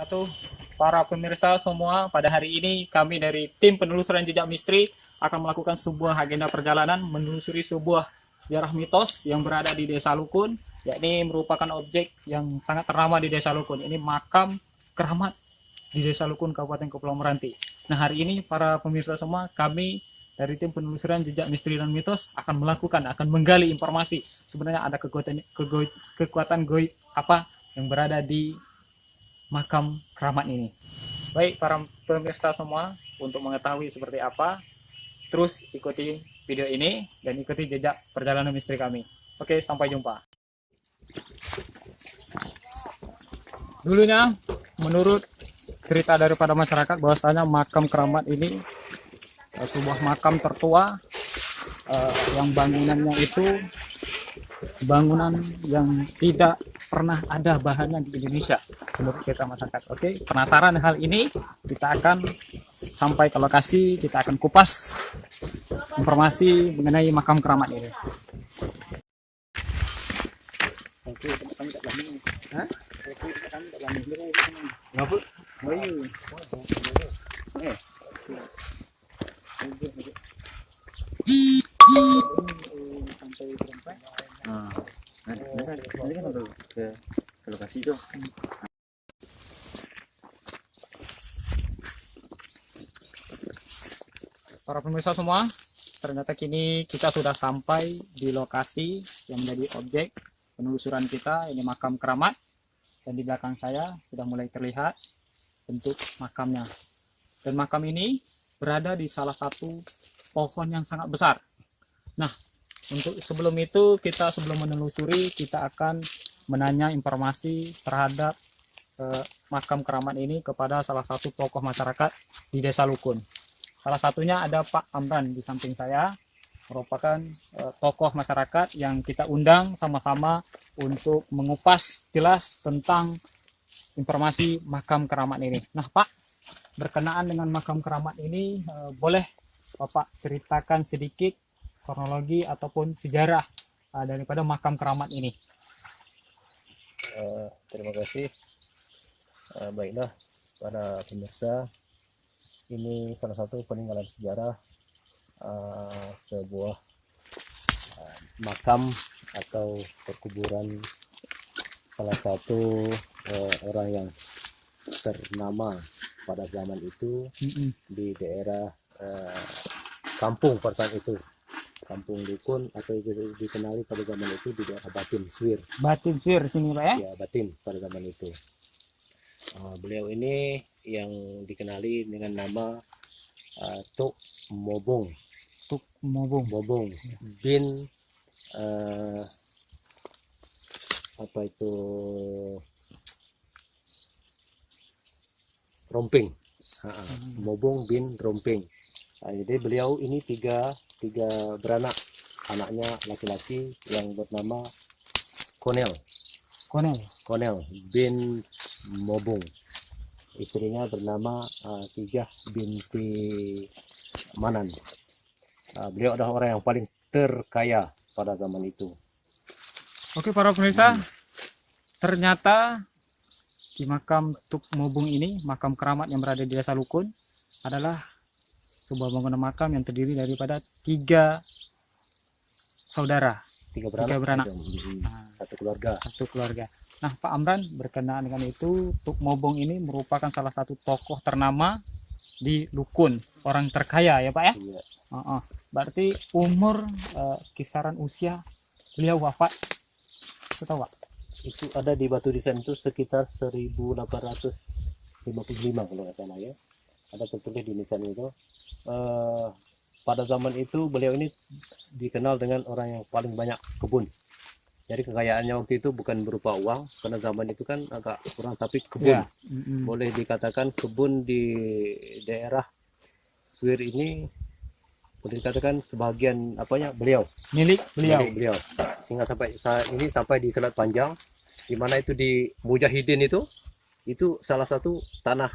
wabarakatuh. Para pemirsa semua, pada hari ini kami dari tim penelusuran jejak misteri akan melakukan sebuah agenda perjalanan menelusuri sebuah sejarah mitos yang berada di Desa Lukun, yakni merupakan objek yang sangat ternama di Desa Lukun. Ini makam keramat di Desa Lukun, Kabupaten Kepulauan Meranti. Nah, hari ini para pemirsa semua, kami dari tim penelusuran jejak misteri dan mitos akan menggali informasi sebenarnya ada kekuatan goib apa yang berada di makam keramat ini. Baik para pemirsa semua, untuk mengetahui seperti apa, terus ikuti video ini dan ikuti jejak perjalanan misteri kami. Oke, sampai jumpa. Dulunya, menurut cerita daripada masyarakat, bahwasanya makam keramat ini sebuah makam tertua yang bangunannya itu bangunan yang tidak pernah ada bahannya di Indonesia menurut cerita masyarakat. Oke, penasaran hal ini, kita akan sampai ke lokasi, kita akan kupas informasi mengenai makam keramat ini. Nanti kan sampai ke lokasi itu. Para pemirsa semua, ternyata kini kita sudah sampai di lokasi yang menjadi objek penelusuran kita. Ini makam keramat, dan di belakang saya sudah mulai terlihat bentuk makamnya. Dan makam ini berada di salah satu pohon yang sangat besar. Nah, untuk sebelum itu, sebelum menelusuri, kita akan menanya informasi terhadap makam keramat ini kepada salah satu tokoh masyarakat di Desa Lukun. Salah satunya ada Pak Amran di samping saya, merupakan tokoh masyarakat yang kita undang sama-sama untuk mengupas jelas tentang informasi makam keramat ini. Nah Pak, berkenaan dengan makam keramat ini, boleh Bapak ceritakan sedikit kronologi ataupun sejarah daripada makam keramat ini. Terima kasih. Baiklah para pemirsa, ini salah satu peninggalan sejarah sebuah makam atau perkuburan salah satu orang yang ternama pada zaman itu di daerah kampung pada saat itu, Kampung Lukun, atau dikenali pada zaman itu di daerah Batin Swir. Batin Swir sini Pak ya? Ya, Batin pada zaman itu. Beliau ini yang dikenali dengan nama Tuk Mobong. Tuk Mobong. Mobong bin apa itu Romping. Mobong bin Romping. Jadi beliau ini tiga beranak, anaknya laki-laki yang bernama Konel bin Mobong, istrinya bernama Tijah binti Manan. Beliau adalah orang yang paling terkaya pada zaman itu. Oke para pemirsa, ternyata di makam Tuk Mobong ini, makam keramat yang berada di Desa Lukun, adalah sebuah bangunan makam yang terdiri daripada tiga beranak. Satu keluarga. Nah Pak Amran, berkenaan dengan itu, Tuk Mobong ini merupakan salah satu tokoh ternama di Lukun, orang terkaya ya Pak ya? Iya. Berarti umur kisaran usia beliau wafat, tahu Pak? Itu ada di batu nisan itu sekitar 1855 kalau nggak salah ya. Ada tertulis di nisan itu. Pada zaman itu beliau ini dikenal dengan orang yang paling banyak kebun. Jadi kekayaannya waktu itu bukan berupa uang, karena zaman itu kan agak kurang, tapi kebun. Ya. Boleh dikatakan kebun di daerah Swir ini boleh dikatakan sebagian Milik beliau. Sehingga sampai saat ini sampai di Selat Panjang, di mana itu di Mujahidin itu salah satu tanah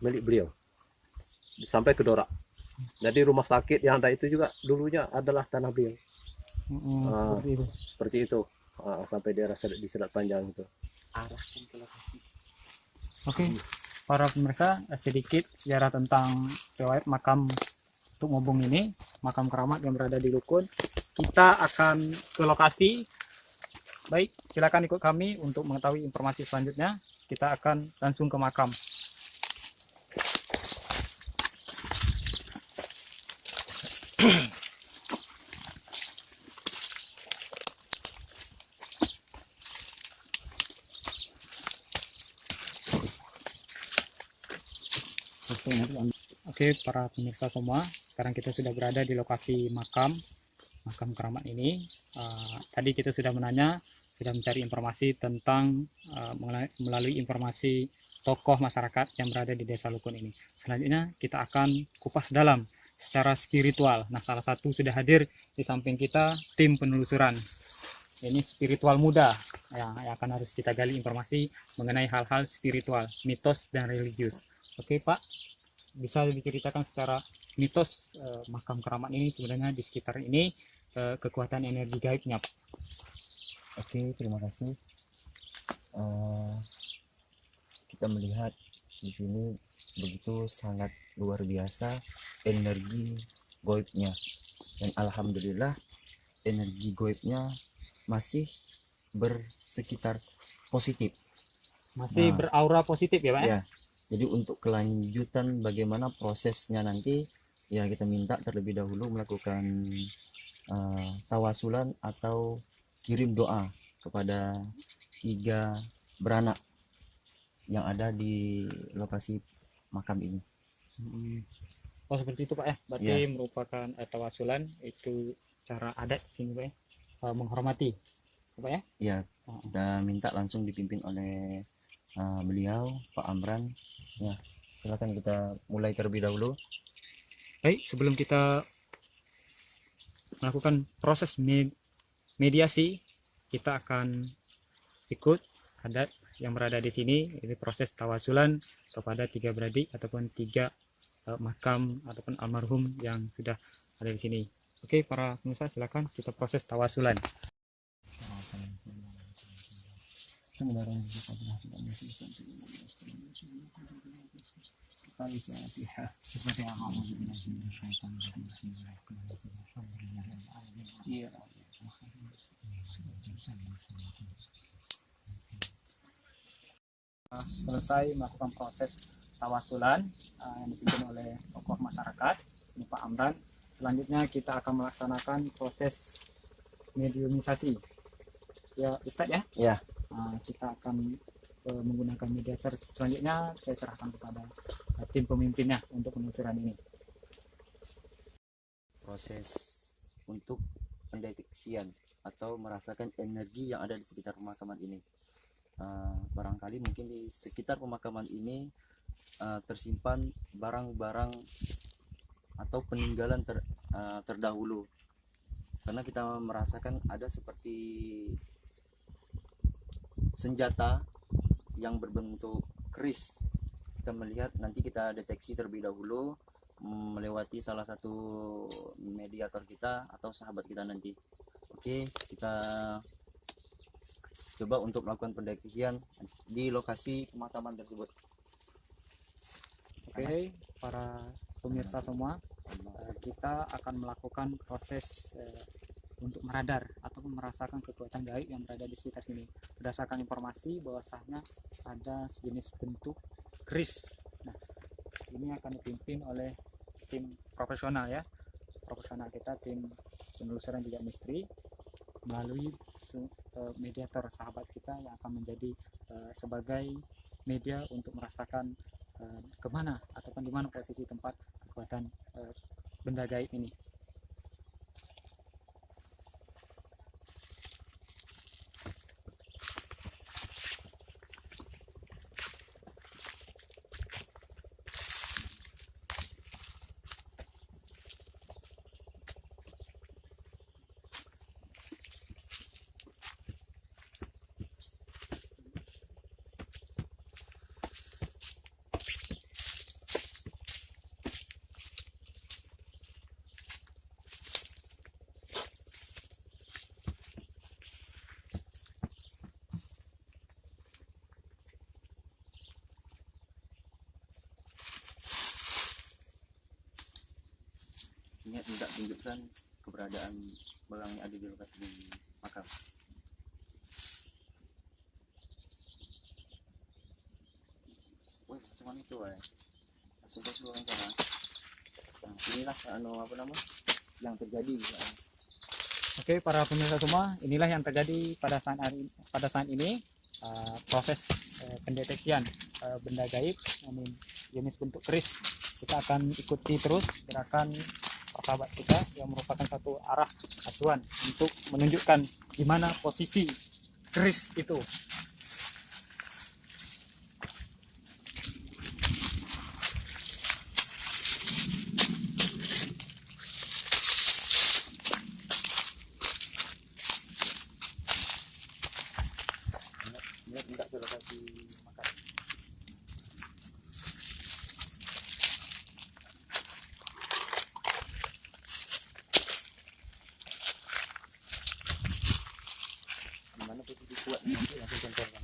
milik beliau sampai ke Dorak. Jadi rumah sakit yang ada itu juga dulunya adalah tanah beliau. Seperti itu. Sampai daerah di Selat Panjang itu. Oke. para pemirsa, sedikit sejarah tentang riwayat makam Tuk Ngobong ini, makam keramat yang berada di Lukun. Kita akan ke lokasi. Baik, silakan ikut kami untuk mengetahui informasi selanjutnya. Kita akan langsung ke makam. Oke, para pemirsa semua, sekarang kita sudah berada di lokasi makam keramat ini. Tadi kita sudah mencari informasi tentang melalui informasi tokoh masyarakat yang berada di Desa Lukun ini. Selanjutnya kita akan kupas dalam secara spiritual. Nah, salah satu sudah hadir di samping kita, tim penelusuran. Ini spiritual muda yang akan harus kita gali informasi mengenai hal-hal spiritual, mitos dan religius. Oke, Pak, bisa diceritakan secara mitos makam keramat ini sebenarnya di sekitar ini kekuatan energi gaibnya, Pak? Oke, terima kasih. Kita melihat di sini begitu sangat luar biasa energi gaibnya, dan alhamdulillah energi gaibnya masih bersekitar positif, Masih beraura positif ya, Pak? Ya, jadi untuk kelanjutan bagaimana prosesnya nanti, ya kita minta terlebih dahulu melakukan tawasulan atau kirim doa kepada 3 beranak yang ada di lokasi makam ini. Oh, seperti itu, Pak ya. Berarti merupakan tawasulan itu cara adat sini, Pak ya, menghormati, Pak ya. Ya, udah minta langsung dipimpin oleh beliau, Pak Amran. Ya, silakan kita mulai terlebih dahulu. Baik, sebelum kita melakukan proses mediasi, kita akan ikut adat yang berada di sini. Ini proses tawasulan kepada 3 beradik ataupun 3 makam ataupun almarhum yang sudah ada di sini. Oke, para pemirsa, silakan kita proses tawasulan. Selesai melakukan proses tawasulan yang dipimpin oleh tokoh masyarakat, ini Pak Amran. Selanjutnya kita akan melaksanakan proses mediumisasi. Ya, Ustadz ya? Ya. Kita akan menggunakan mediator. Selanjutnya saya serahkan kepada tim pemimpinnya untuk penelusuran ini. Proses untuk pendeteksian atau merasakan energi yang ada di sekitar pemakaman ini. Barangkali mungkin di sekitar pemakaman ini tersimpan barang-barang atau peninggalan terdahulu, karena kita merasakan ada seperti senjata yang berbentuk keris. Kita melihat, nanti kita deteksi terlebih dahulu melewati salah satu mediator kita atau sahabat kita nanti. Oke, kita coba untuk melakukan pendeteksian di lokasi pemakaman tersebut. Oke, para pemirsa semua, kita akan melakukan proses untuk meradar ataupun merasakan kekuatan gaib yang berada di sekitar sini. Berdasarkan informasi bahwasanya ada sejenis bentuk keris. Nah, ini akan dipimpin oleh tim profesional ya. Profesional kita, tim penelusuran juga misteri, melalui mediator sahabat kita yang akan menjadi sebagai media untuk merasakan kemana ataupun di mana posisi tempat kekuatan benda gaib ini. Ini tidak tunjukkan keberadaan barang yang ada di lokasi di makam. Wah, cuman itu sudah seluruh sana. Nah, inilah apa nama yang terjadi. Oke, para pemirsa semua, inilah yang terjadi pada saat ini, proses pendeteksian benda gaib ini jenis bentuk keris. Kita akan ikuti terus gerakan sahabat kita yang merupakan satu arah acuan untuk menunjukkan di mana posisi keris itu. Ini tidak ke lokasi makam. Mana posisi kuatnya nanti langsung contohkan.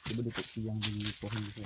Coba deteksi yang di pohon itu.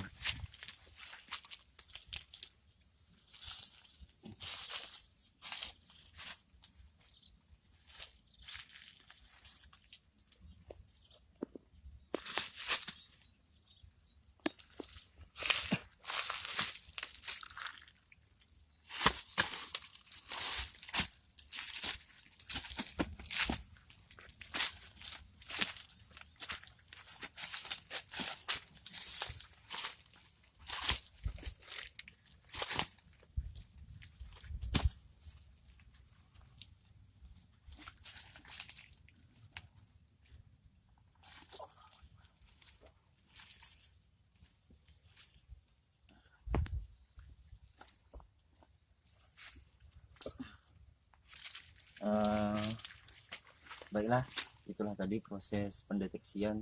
Baiklah, itulah tadi proses pendeteksian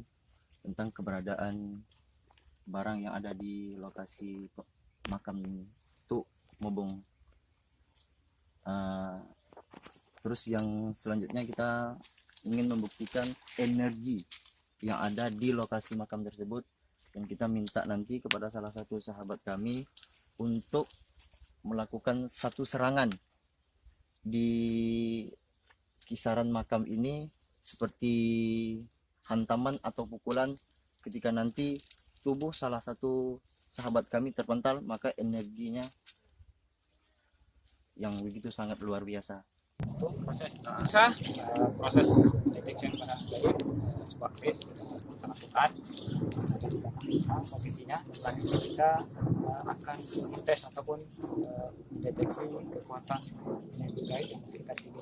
tentang keberadaan barang yang ada di lokasi makam Tuk Mobong. Terus yang selanjutnya kita ingin membuktikan energi yang ada di lokasi makam tersebut, dan kita minta nanti kepada salah satu sahabat kami untuk melakukan satu serangan di kisaran makam ini seperti hantaman atau pukulan. Ketika nanti tubuh salah satu sahabat kami terpental, maka energinya yang begitu sangat luar biasa. Untuk proses deteksi pada gaib sebuah keris kita lakukan posisinya. Selanjutnya kita akan tes ataupun mendeteksi kekuatan energi gaib yang di sekitar sini.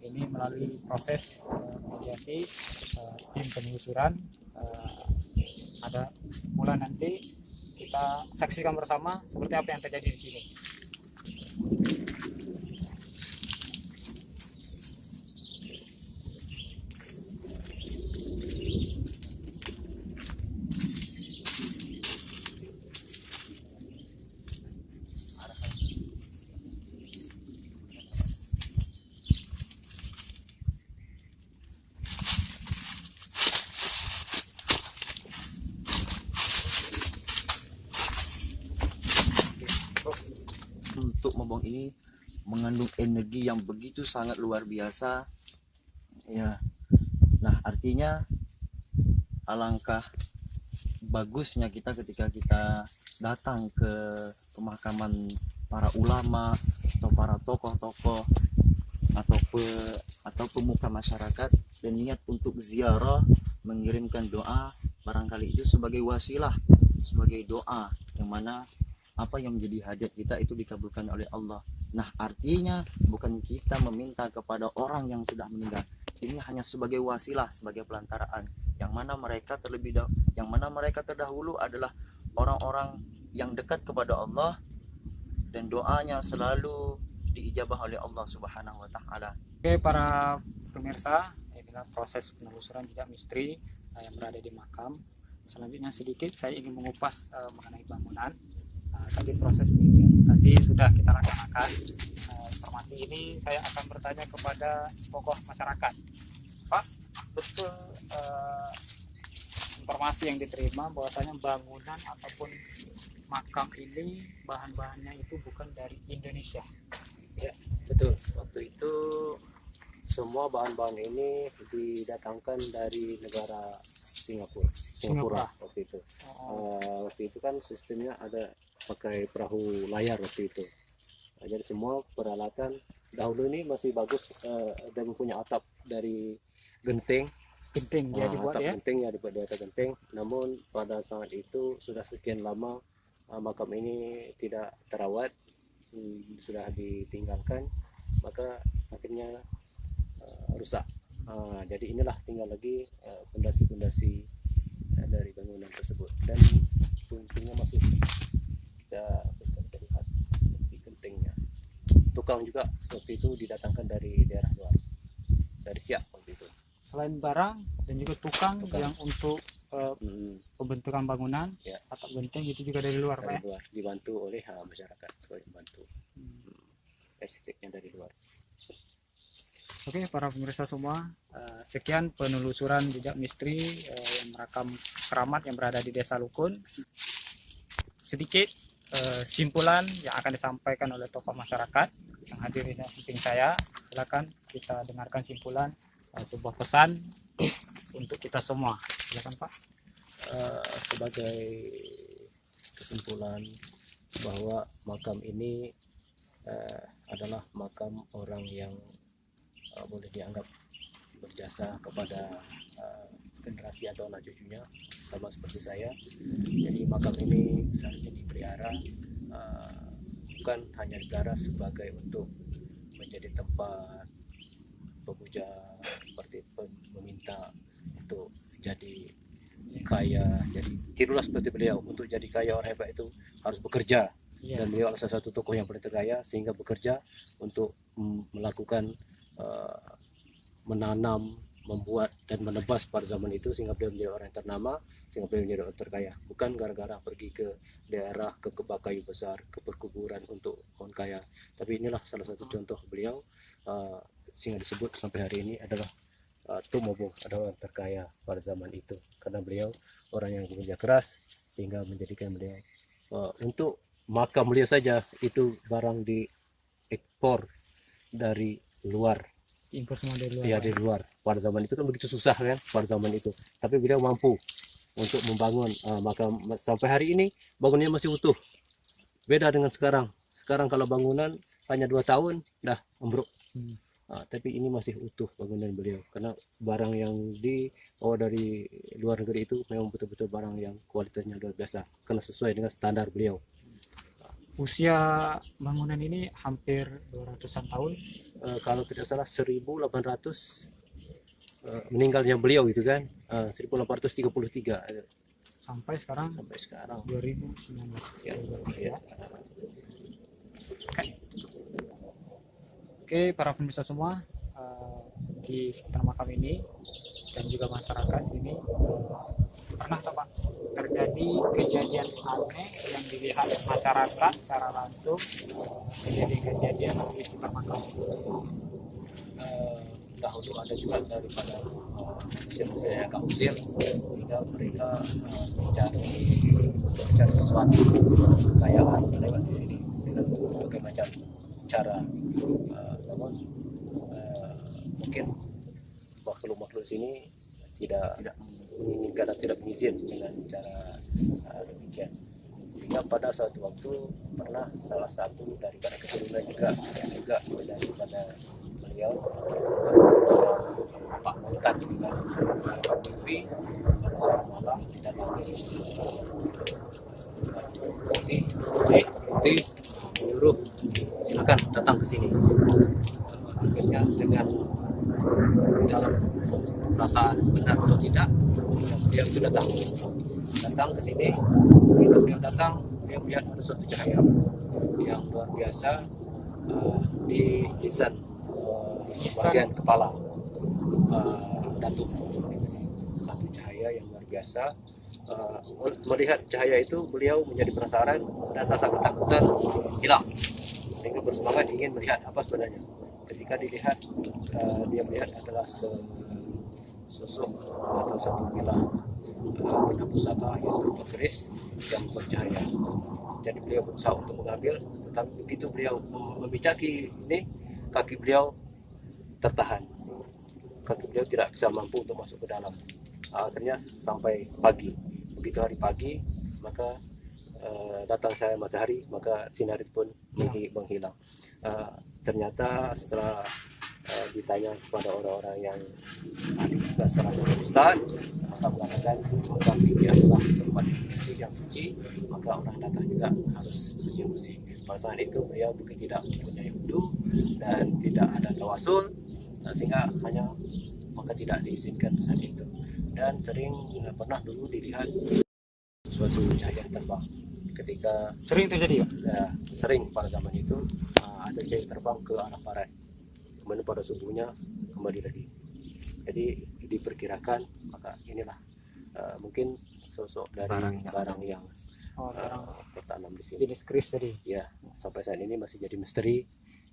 Ini melalui proses mediasi tim penelusuran. Ada mulai nanti kita saksikan bersama seperti apa yang terjadi di sini. Untuk Mobong ini mengandung energi yang begitu sangat luar biasa ya. Nah, artinya alangkah bagusnya kita ketika kita datang ke pemakaman para ulama atau para tokoh-tokoh atau pemuka masyarakat dan niat untuk ziarah, mengirimkan doa, barangkali itu sebagai wasilah, sebagai doa yang mana apa yang menjadi hajat kita itu dikabulkan oleh Allah. Nah, artinya bukan kita meminta kepada orang yang sudah meninggal. Ini hanya sebagai wasilah, sebagai pelantaraan. Yang mana mereka terdahulu adalah orang-orang yang dekat kepada Allah dan doanya selalu diijabah oleh Allah Subhanahu wa taala. Oke, para pemirsa, inilah proses penelusuran jejak misteri yang berada di makam. Selanjutnya sedikit saya ingin mengupas mengenai bangunan. Tadi proses mediasi sudah kita laksanakan. Informasi ini saya akan bertanya kepada tokoh masyarakat. Pak, betul informasi yang diterima bahwasanya bangunan ataupun makam ini bahan-bahannya itu bukan dari Indonesia. Ya, betul. Waktu itu semua bahan-bahan ini didatangkan dari negara Singapura waktu itu. Waktu itu kan sistemnya ada pakai perahu layar waktu itu. Nah, jadi semua peralatan dahulu ini masih bagus dan punya atap dari genting. Dia dibuat atap ya. genting ya, dibuat di atas genting. Namun pada saat itu sudah sekian lama makam ini tidak terawat, sudah ditinggalkan, maka akhirnya rusak. Jadi inilah tinggal lagi fondasi-fondasi dari bangunan tersebut, dan puncungnya masih kita bisa lihat di gentingnya. Tukang juga waktu itu didatangkan dari daerah luar, dari Siak waktu itu. Selain barang dan juga tukang. Yang untuk pembentukan bangunan, ya, atap genteng itu juga dari luar, dari Pak. luar, dibantu oleh masyarakat sebagai membantu. Estetiknya dari luar. Oke, para pemirsa semua, sekian penelusuran jejak misteri yang merekam keramat yang berada di Desa Lukun. Sedikit simpulan yang akan disampaikan oleh tokoh masyarakat yang hadir di samping saya. Silakan kita dengarkan simpulan sebuah pesan untuk kita semua. Silakan, Pak. Sebagai kesimpulan bahwa makam ini adalah makam orang yang boleh dianggap berjasa kepada generasi atau anak cucunya, sama seperti saya. Jadi makam ini seharusnya dipelihara, bukan hanya negara sebagai untuk menjadi tempat pemuja, seperti meminta untuk jadi kaya. Jadi tirulah seperti beliau, untuk jadi kaya orang hebat itu harus bekerja. Dan beliau adalah salah satu tokoh yang paling terkaya, sehingga bekerja untuk melakukan menanam, membuat dan menebas pada zaman itu, sehingga beliau menjadi orang yang ternama, sehingga beliau menjadi orang terkaya. Bukan gara-gara pergi ke daerah, ke kebak kayu besar, ke perkuburan untuk pohon kaya. Tapi inilah salah satu contoh beliau, sehingga disebut sampai hari ini adalah Tumobo adalah orang terkaya pada zaman itu, karena beliau orang yang bekerja keras, sehingga menjadikan beliau untuk makam beliau saja itu barang diekspor dari luar. Impor semua dari luar. Ya, dari luar. Pada zaman itu kan begitu susah kan pada zaman itu, tapi beliau mampu untuk membangun makam. Sampai hari ini bangunannya masih utuh, beda dengan sekarang. Sekarang kalau bangunan hanya 2 tahun dah ambruk. Tapi ini masih utuh bangunan beliau, karena barang yang dibawa dari luar negeri itu memang betul-betul barang yang kualitasnya luar biasa, karena sesuai dengan standar beliau. Usia bangunan ini hampir 200-an tahun. Kalau tidak salah 1800 meninggalnya beliau itu kan, 1833 sampai sekarang 2019. Ya. Oke, para pemirsa semua, di sekitar makam ini dan juga masyarakat sini pernah Pak terjadi kejadian aneh yang dilihat masyarakat secara langsung, kejadian-kejadian di sekitar makam. Dahulu ada juga daripada saya agak usir, sehingga mereka mencari sesuatu kekayaan lewat di sini dengan berbagai macam cara. Namun mungkin makhluk-makhluk sini tidak menginginkan dan tidak mengizin dengan cara demikian, sehingga pada suatu waktu pernah salah satu daripada keturunan juga daripada beliau, Pak Montan juga mimpi pada suatu malam didatangi putih menyuruh silakan datang ke sini. Akhirnya dengan dalam perasaan benar atau tidak, dia itu datang ke sini. Begitu beliau datang, dia melihat ada suatu cahaya yang luar biasa di lisan bagian kepala datuk. Satu cahaya yang luar biasa. Melihat cahaya itu, beliau menjadi penasaran dan rasa ketakutan hilang, sehingga bersemangat ingin melihat apa sebenarnya. Ketika dilihat, dia melihat adalah sosok atau satu bilah benda pusaka yang berupa keris yang bercahaya. Jadi beliau berusaha untuk mengambil, tetapi begitu beliau memijaki ini, kaki beliau tertahan. Kaki beliau tidak bisa mampu untuk masuk ke dalam. Akhirnya sampai pagi. Begitu hari pagi, maka datang saya matahari, maka sinar itu pun menghilang. Ternyata setelah ditanya kepada orang-orang yang ahli salah satu ustaz, maka mengatakan makam ini adalah tempat yang suci, maka orang datang juga harus suci bersih. Pada saat itu beliau mungkin tidak mempunyai wudu dan tidak ada tawasul, sehingga hanya maka tidak diizinkan saat itu. Dan sering pernah dulu dilihat suatu cahaya terbang ketika Sering terjadi ya? sering pada zaman itu ada cahaya terbang ke arah barat, kemudian pada subuhnya kembali lagi. Jadi diperkirakan maka inilah mungkin sosok dari barang yang tertanam di sini. Jenis keris tadi. Ya, sampai saat ini masih jadi misteri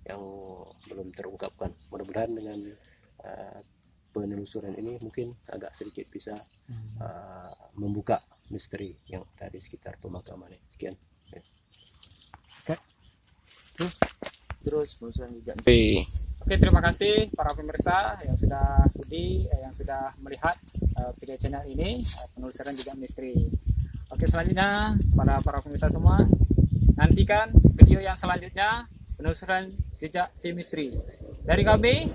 yang belum terungkapkan. Mudah-mudahan dengan penelusuran ini mungkin agak sedikit bisa membuka misteri yang ada di sekitar pemakaman ini. Sekian. Terus penelusuran juga. Oke, terima kasih para pemirsa yang sudah sudi, yang sudah melihat video channel ini, penelusuran juga misteri. Oke, selanjutnya para pemirsa semua, nantikan video yang selanjutnya, penelusuran jejak tim misteri dari kami.